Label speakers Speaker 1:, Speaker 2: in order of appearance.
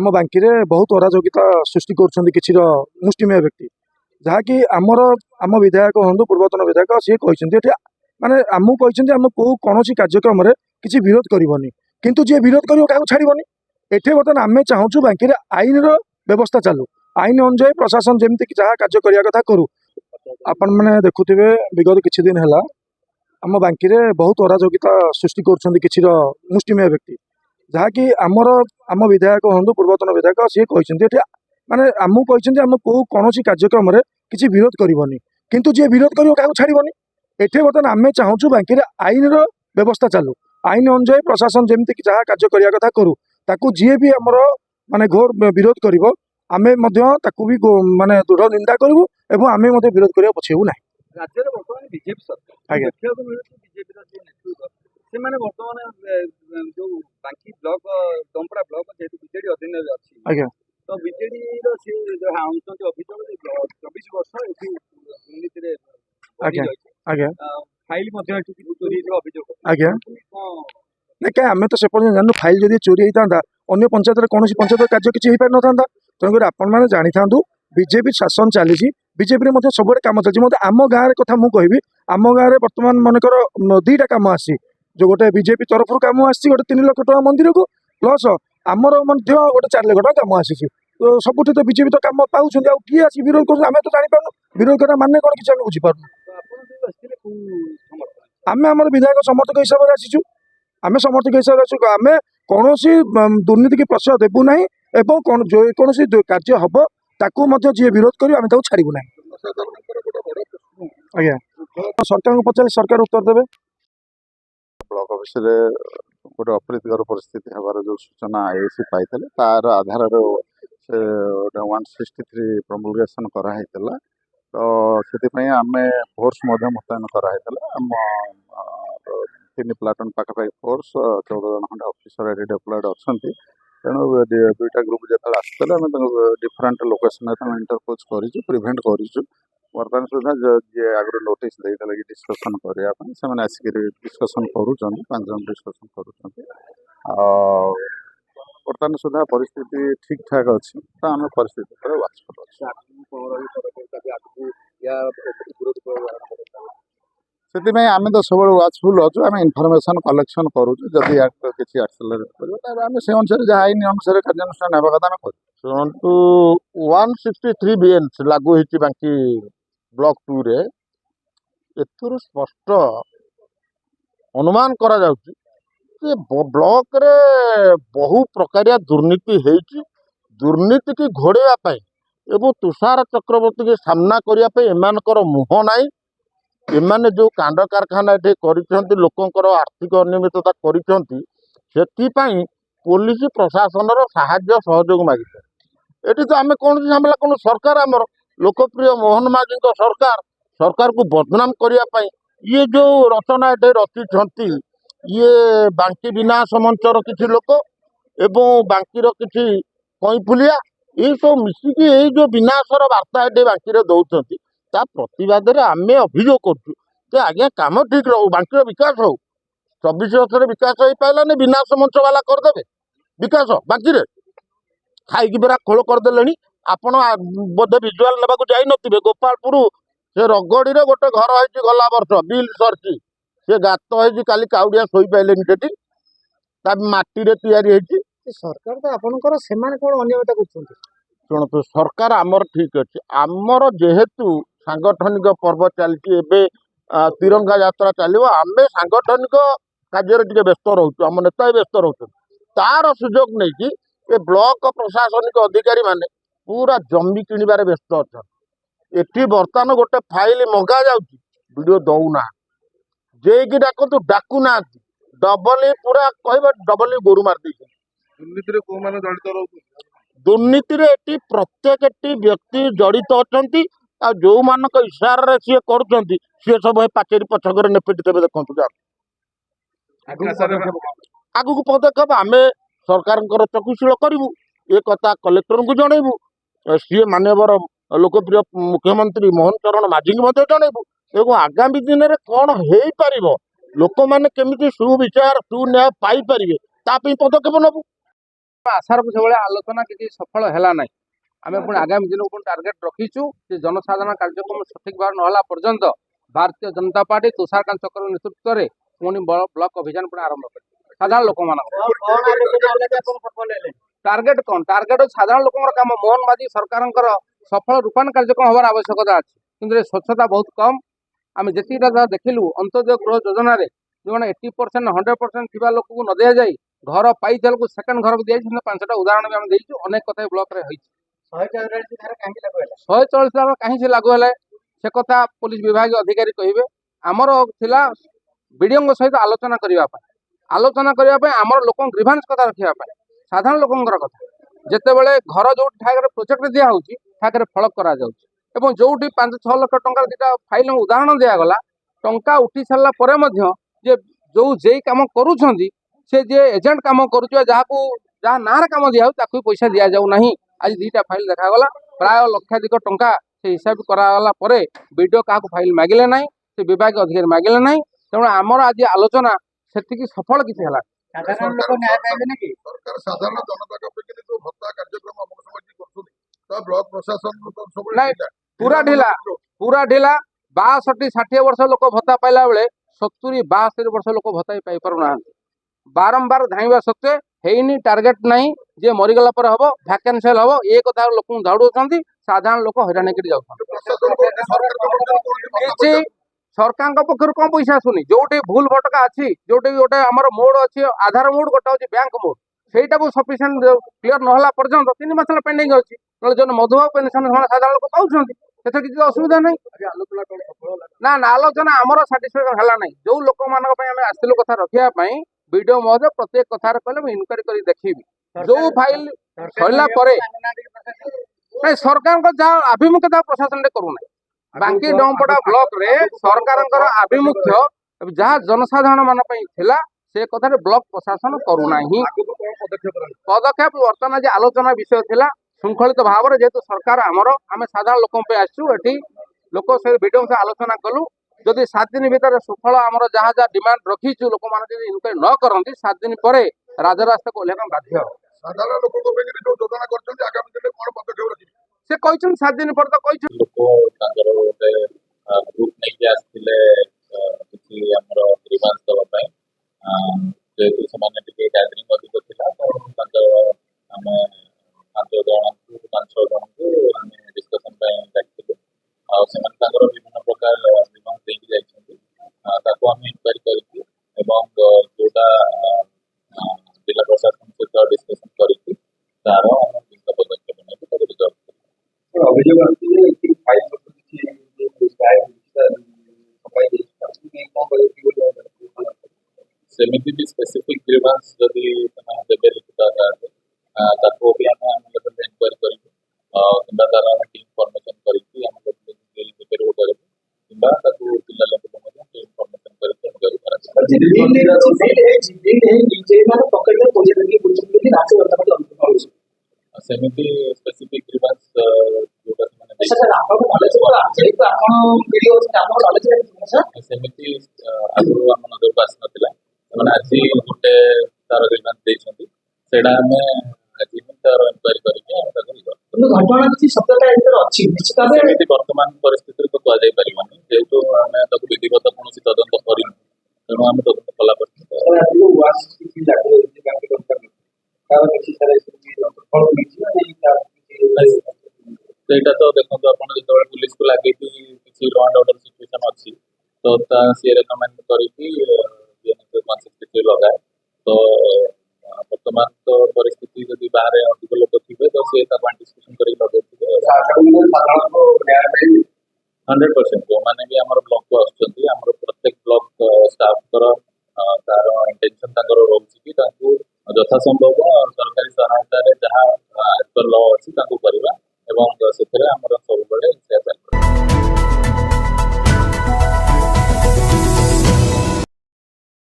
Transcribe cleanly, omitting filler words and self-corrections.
Speaker 1: आम बांकी बहुत अराजकता सृष्टि कर मुष्टिमेय व्यक्ति जहाँकि आमर आम विधायक हूँ पूर्वतन विधायक सी कहते माने आमको कहते आम कौन कार्यक्रम किसी विरोध करनी किंतु जी विरोध कर छाड़बनी एठे बर्तमान आम चाहूँ बांकी आईन व्यवस्था चालू आईन अनुजाई प्रशासन जमी जहाँ कार्य करने कथा करूँ आपण मैंने देखुवे विगत किछि दिन है आम बांकी बहुत अराजकता सृष्टि कर मुष्टिमेय व्यक्ति जहाँकि आमर आम विधायक हूँ पूर्वतन विधायक सी कहते माने आमको कहते आम कौन कार्यक्रम किसी विरोध करनी किंतु जी विरोध कर छाड़बनी एठे बर्तमान आम चाहूँ बांकी आईन व्यवस्था चालू आईन अनुजाई प्रशासन जमी जहाँ कार्य करने कथा करूँ ताकू जी भी आमर माने घोर विरोध करिवो आमे भी माने दृढ़ निंदा करूँ एवं आमे विरोध करने पछेबू ना।
Speaker 2: राज्य में बर्तमान बीजेपी सरकार देखा बीजेपी बर्तमान जो बांकी ब्लॉक दमपड़ा ब्लॉक जेहेतु बीजेडी अधीन अच्छी तो बीजेडी अभियोग 24 वर्ष दुर्नीति फाइल चोरी अभियोग
Speaker 1: क्या आम तो सेपट जानू फाइल जब चोरी होता अन्य पंचायत कौन पंचायत कार्य किसी हो पार ना तेणुकर आपण मैंने जानी था बीजेपी शासन चली बीजेपी सब कम चलती मतलब आम गाँव कथा मुझे आम गाँव बर्तमान मनकर 2टा कम आसी जो गोटे बीजेपी तरफ कम आसी गोटे 3 लाख टका मंदिर को प्लस आमर गोटे 4 लाख टका कम आसी तो सबुठ तो बीजेपी तो कम पाँच किए आसी विरोध कर तो जापार विरोध करना मानने कौन किसी बुझीपार आम आम विधायक समर्थक हिसाब से आसीचु आम समर्थक हिसाब से आम कौन दुर्नीति की प्रश्रय देवु ना एवं जो कौन कार्य हम ताकू जी विरोध कर छाड़ू ना आज्ञा सरकार को पचारे सरकार उत्तर देवे।
Speaker 3: ब्लॉक ऑफिस गोटे अप्रीतिकर परिस्थिति हमार जो सूचना आईएसी पाई तार आधार 163 प्रमोलगेशन कराई तो से आम फोर्स मुतयन कराई आम 3 प्लाटून पाखापाखि फोर्स 14 जन खंडे ऑफिसर एटी डेप्लॉयड अच्छा तेणु 2टा ग्रुप जो आसते आम डिफरेन्ट लोकेशन इंटरपोज कर प्रिभेन्ट कर बर्तमान सुधा जी आगु नोटिस देते कि डिस्कसन करने से आसिक डिस्कसन कर 5 जन डिस्कसन कर बर्तमान सुधा परिस्थिति ठीक ठाक अच्छी तो आम परिस्थिति पर वाचफुल से आम तो सब वाचफुल अच्छु आम इनफर्मेशन कलेक्शन करूँ जदि किसी एक्सेलरेट करें से अनुसार जहाँ आईन अनुसार कार्यानुष्ठान होगा कथा आम शुणु 163 बीएनसी लागू होती बांकी ब्लॉक 2 रे एथुरु स्पष्ट अनुमान करा जाउची कि ब्लॉक रे बहु प्रकारिया दुर्नीति होती दुर्नीति की घोड़ाइवा पाई एवं तुषार चक्रवर्ती के सामना करने एमानकर मुह नाई एमाने जो कांड कारखाना ये कर लोकंर आर्थिक अनियमितता कर पुलिस प्रशासन साहाय्य सहयोग मागिथे एटी तो आम कौन झमेला कौन सरकार आमर लोकप्रिय मोहन माझी सरकार सरकार को बदनाम करने ये जो रचना ये रचि ये बांकी विनाश मंचर किसी लोक एवं बांकीर किसी कईफुलिया ये सब मिसिकी ये जो विनाशर वार्ता ये बांकी दौरान ता प्रतिवाद आम अभियोग कर आज्ञा कम ठीक रो बांकीर विकास हो 24 वर्ष विकास हो पारानी विनाश मंच वाला करदे विकास बांकी खाई पूरा खोल करदे आपण बोधे विजुआल ना जाई नथिबे गोपालपुर से रगड़ी रे गोटे घर होती गला वर्ष बिल सरची से गात होती काली काउडिया शोई पाइले माटी तैयारी
Speaker 2: सरकार तो आपनकर सेमाने कोन अनियमितता करछन्ती
Speaker 3: शुणु सरकार आमर ठीक अच्छे आमर जेहेतु सांगठनिक पर्व चलती तिरंगा यात्रा चलो आम सांगठनिक कार्य टे व्यस्त रोचु आम नेता व्यस्त रोच तार सुजोग नहीं कि ब्लॉक प्रशासनिक अधिकारी माने पूरा जमी किणवार व्यस्त अच्छा एटी बर्तमान गोटे फाइल मंगा जाऊँ दौना जेकी डाकतु डाकुना डबल पूरा कह डबल गोरु मार दुर्नीति एटी प्रत्येक व्यक्ति जड़ित अच्छा जो मान इशारा सी कर सब पाचेरी पछक नेपेटी देवे देखते आगु को पदक्षेप आम सरकार चक्षुशील करूँ ये कथा कलेक्टर को जनइबू सी मानवर लोकप्रिय मुख्यमंत्री मोहन चरण माझी जनइबू एवं आगामी दिन में कौन हो पार लोक मैंने केमी सुविचार सुन्याय पाई पारे पदक्षेप नबू।
Speaker 4: आशार से आलोचना किसी सफल है ना आम पुणी आगामी दिन को टार्गेट रखीचु जे जनसाधारण कार्यक्रम सठिक भाव ना पर्यंत भारतीय जनता पार्टी तुषारकांत चक्र नेतृत्व में पुणी ब्लॉक अभियान पुणी आरंभ कर साधारण लोक टार्गेट कौन टार्गेट साधारण लोक कम मोहन माझी सरकार सफल रूपायन कार्यक्रम हमार आवश्यकता अच्छी कि स्वच्छता बहुत कम आम जी देखिलु अंत्योदय गृह योजना जो 80% 100% थी लोक को न दि जाए घर पाई को सेकेंड घर को दिखाई 5टा उदाहरण भी आम देचु अनेक कथा ब्लॉक रे 144 धारा कहीं लागू है से कथा पुलिस विभाग अधिकारी कहे आमर थिला बीडीओ सहित आलोचना करने आमर लोक ग्रीभांस कथा रखापी साधारण लोकंर कथा जिते बड़े घर जो ठाक प्रोजेक्ट दिखाई ठाक फल करा जो 5-6 लाख टंका दीटा फाइल उदाहरण दिगला टंका उठी सारा पर जे जो जे कम करुँच से जे एजेंट कम करुवा जहाँ ना कम दिया पैसा दि जाऊना आज 2टा फाइल देखागला प्राय लक्षाधिक टंका से हिसाब करागला वीडियो क्या फाइल मागिले ना से विभाग अधिकारी मागिले ना तेणु आमर आज आलोचना से सफल किसी है
Speaker 3: साधारण लोक न्याय पाइबे ना कि सरकार साधारण जनता का प्रतिनिधि जो भत्ता कार्यक्रम हम समाज करछुनी तो ब्लॉक प्रशासन तो सब
Speaker 4: नहीं पूरा ढिला 62-60 वर्ष लोक भत्ता पाइला बेले 70-62 वर्ष लोक भत्ता पाई पारुना बारंबार धाइबा सत्वे हेनी टार्गेट नहीं जे मरीगला पर हम भैकेंसी हम ये कथा लोक दौड़ाऊँ साधारण लोक हैरान किसी सरकार पक्ष कौन पैसा आसुनी जो भूल भटका अच्छी जो गोटे आम मोड अच्छी आधार मोड गोटे हूँ बैंक मोड सहीटा को सफिसीयंट क्लीयर ना पर्यंत 3 मास पेंडिंग अच्छी जो मधुबाबू पेनसन साधारण लोक पाँच किसी असुविधा नहीं ना आलोचना आमर साटिस्फैक्शन है ना जो लोक मान आसलु कथा रखापी वीडियो महोदय प्रत्येक कथार कहले इनक्वारी कर देखी जो फाइल सरला सरकार जहाँ आभिमुख्यता प्रशासन करूना बांकी डंपड़ा ब्लॉक रे सरकार आभिमुख्य जहाँ जनसाधारण मान से कथा ब्लॉक प्रशासन करूना पदक्षेप बर्तमान आज आलोचना विषय थिला श्रृंखलित भाव में जेहेतु सरकार आमर आम साधारण लोक आसु लोक से वीडियो से आलोचना कलु जदि 7 दिन भीतर सुफल आमर जहाँ जहाँ डिमांड रखीचु लोक मैंने इनक्वारी न करती 7 दिन पर राजरास्ता को ओह्लैया बाध्य
Speaker 3: साधारण लोक को जो योजना करछन्ती आगामी दिन कोन पदक्षेप रखिबे
Speaker 4: से कहछन 7 दिन पर तो कहछन
Speaker 5: लोक तांकर गोटे ग्रुप नहीं आसथिले किसी हमर ग्रीवांस दवा पई जेतु समाने टिके गैदरिंग अधिक थिला तो तांकर हमें 5 जन को 5-6 जन को हमें डिस्कशन पई डाकिथिले आ सेमान तांकर विभिन्न प्रकार ग्रीवांस देई जाइछन्ती ताको हम इंक्वायरी करिकि एवं जोटा जिला प्रशासन सहित डिस्कशन करिकि तार हम विभिन्न पदक्षेप नै ताको रिजल्ट
Speaker 2: अभियोग आसुचे कि फाइल
Speaker 5: सेमिति भी स्पेसिफिक ग्रीवांस जदि देबे लिखित आकार ताको भी हम लेवल इंक्वायरी करिकि किंबा तार टीम फॉर्मेशन करिकि हम लेवल रिपेयर हो करिकि किंबा ताको जिला लेवल में टीम फॉर्मेशन करिकि इंक्वायरी करा सेमिति स्पेसिफिक ग्रीवांस जोटा सेमिति आगु आम नजर को आसी नाला आज गोटे तार ग्रीवांस देइछन्ती सेडा हमें आज तार इंक्वायरी करिकि
Speaker 6: घटना किसी सत्यता अच्छी निश्चित भाव
Speaker 5: सेमिति वर्तमान परिस्थिति तो कह जाई परिबनी जेहेतु आमे ताको विधिगत कोनोसी तदंत करिनु तेणु आमे तदंत कला तो देखो अपन जो पुलिस को लगे किसी लॉ एंड ऑर्डर सिचुएशन अच्छी तो सी रेकमेंड करी लगाए तो वर्तमान तो परिस्थिति जब बाहर अधिक लोक थे तो सी डिस्कसन कर लगे 100% जो मैंने भी आम ब्लॉक को आम प्रत्येक ब्लॉक स्टाफ तार इंटेंशन रोचे कि यथासंभव सरकारी सहायता जहाँ एज पर लॉ अच्छी करवा एवं से सब